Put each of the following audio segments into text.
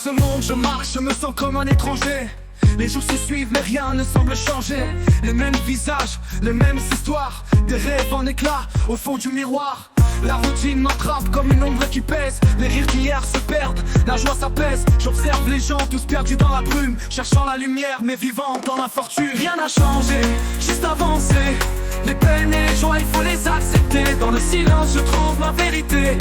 ce monde je marche, je me sens comme un étranger. Les jours se suivent mais rien ne semble changer. Les mêmes visages, les mêmes histoires, des rêves en éclats au fond du miroir. La routine m'attrape comme une ombre qui pèse. Les rires d'hier se perdent, la joie s'apaise. J'observe les gens tous perdus dans la brume, cherchant la lumière mais vivant dans l'infortune. Rien n'a changé, juste avancé. Les peines et les joies, il faut les accepter. Dans le silence je trouve ma vérité.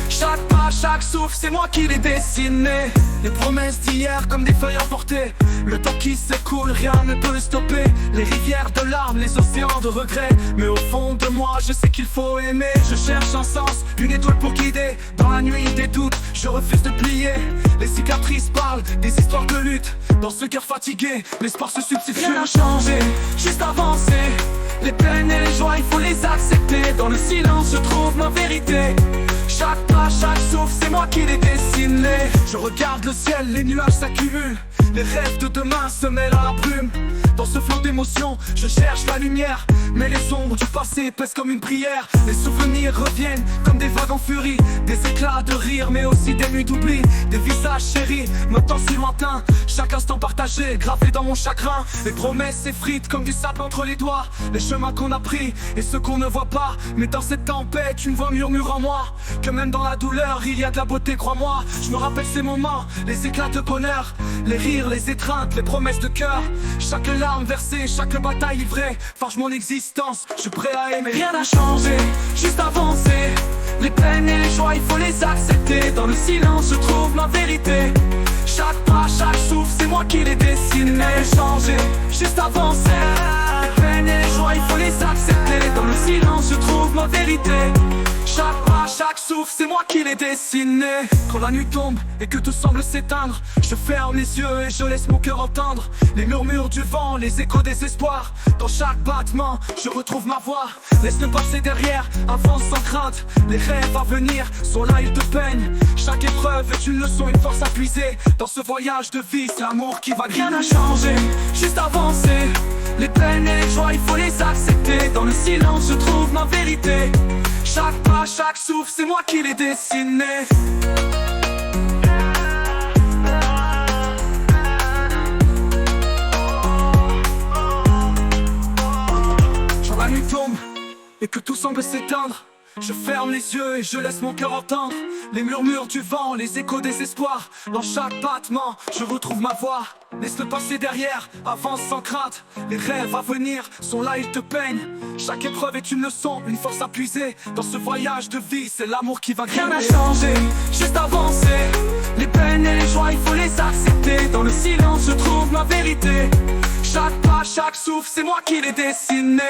Chaque pas, chaque souffle, c'est moi qui l'ai dessiné. Les promesses d'hier comme des feuilles emportées. Le temps qui s'écoule, rien ne peut stopper. Les rivières de larmes, les océans de regrets. Mais au fond de moi, je sais qu'il faut aimer. Je cherche un sens, une étoile pour guider. Dans la nuit des doutes, je refuse de plier. Les cicatrices parlent des histoires de lutte. Dans ce cœur fatigué, l'espoir se substitue. Rien n'a changé, juste avancé. Les peines et les joies, il faut les accepter. Dans le silence, je trouve ma vérité. Chaque pas, chaque souffle, c'est moi qui l'ai dessiné. Je regarde le ciel, les nuages s'accumulent. Les rêves de demain se mêlent à la brume. Dans ce flot d'émotions, je cherche la lumière. Mais les ombres du passé pèsent comme une prière. Les souvenirs reviennent comme des vagues en furie. Des éclats de rire, mais aussi des nuits d'oubli. Des visages chéris, maintenant si lointains. Chaque instant partagé, gravé dans mon chagrin. Les promesses s'effritent comme du sable entre les doigts. Les chemins qu'on a pris et ceux qu'on ne voit pas. Mais dans cette tempête, une voix murmure en moi que même dans la douleur, il y a de la beauté, crois-moi. Je me rappelle ces moments, les éclats de bonheur. Les rires, les étreintes, les promesses de cœur. Chaque larme versée, chaque bataille livrée forge mon existence, je suis prêt à aimer. Rien n'a changé, juste avancé. Les peines et les joies, il faut les accepter. Dans le silence, je trouve ma vérité. Chaque pas, chaque souffle, c'est moi qui l'ai dessiné. Changé, juste avancé. Les peines et les joies, il faut les accepter. Dans le silence, je trouve ma vérité. Chaque pas, chaque souffle, c'est moi qui l'ai dessiné. Quand la nuit tombe et que tout semble s'éteindre, je ferme les yeux et je laisse mon cœur entendre les murmures du vent, les échos des espoirs. Dans chaque battement, je retrouve ma voix. Laisse le passé derrière, avance sans crainte. Les rêves à venir sont là, ils te peignent. Chaque épreuve est une leçon, une force à puiser. Dans ce voyage de vie, c'est l'amour qui va. Rien n'a changé, juste avancer. Les peines et les joies, il faut les accepter. Dans le silence, je trouve ma vérité. Chaque pas, chaque souffle, c'est moi qui l'ai dessiné. Quand la nuit tombe et que tout semble s'éteindre, je ferme les yeux et je laisse mon cœur entendre les murmures du vent, les échos des espoirs. Dans chaque battement, je retrouve ma voix. Laisse le passé derrière, avance sans crainte. Les rêves à venir sont là, ils te peignent. Chaque épreuve est une leçon, une force à puiser. Dans ce voyage de vie, c'est l'amour qui va gagner. Rien n'a changé, juste avancer. Les peines et les joies, il faut les accepter. Dans le silence, je trouve ma vérité. Chaque pas, chaque souffle, c'est moi qui l'ai dessiné.